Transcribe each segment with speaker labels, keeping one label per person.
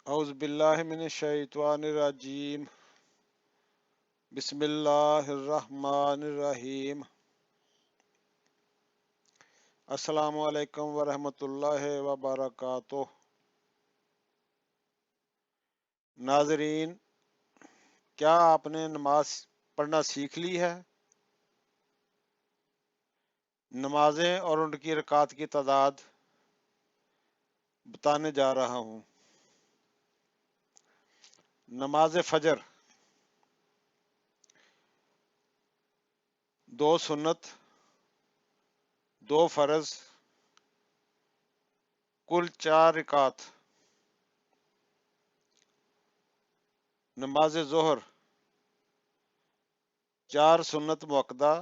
Speaker 1: اعوذ باللہ من الشیطان الرجیم بسم اللہ الرحمن الرحیم السلام علیکم ورحمۃ اللہ وبرکاتہ۔ ناظرین، کیا آپ نے نماز پڑھنا سیکھ لی ہے؟ نمازیں اور ان کی رکعات کی تعداد بتانے جا رہا ہوں۔ نماز فجر 2 سنت 2 فرض کل 4 رکعات۔ نماز ظہر 4 سنت مؤکدہ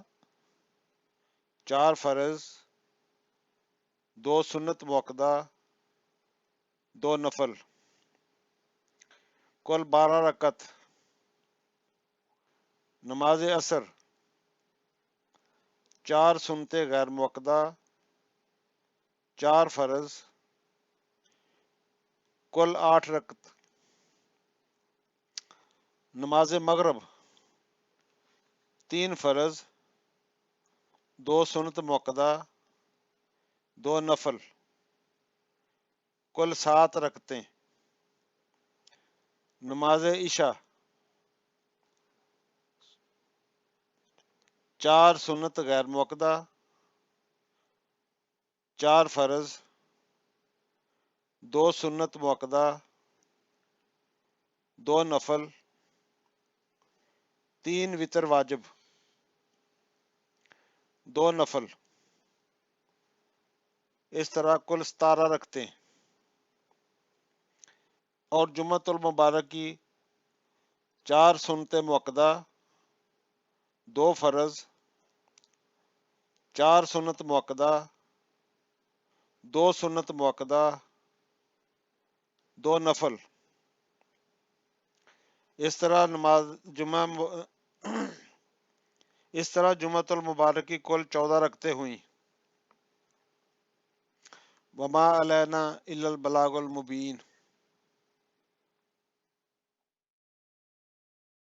Speaker 1: 4 فرض 2 سنت مؤکدہ 2 نفل کل 12 رکعت۔ نماز عصر 4 سنتیں غیر مؤکدہ 4 فرض کل 8 رکعت۔ نماز مغرب 3 فرض 2 سنت مؤکدہ 2 نفل کل 7 رکعتیں۔ نماز عشاء 4 سنت غیر مؤکدہ 4 فرض 2 سنت مؤکدہ 2 نفل 3 وتر واجب 2 نفل، اس طرح کل 17 رکھتے۔ اور جمعۃ المبارک کی 4 سنت مؤکدہ 2 فرض 4 سنت مؤکدہ 2 سنت مؤکدہ 2 نفل، اس طرح جمعۃ المبارک کی کل 14 رکعتیں ہوئیں۔ وما علینا الا البلاغ المبین۔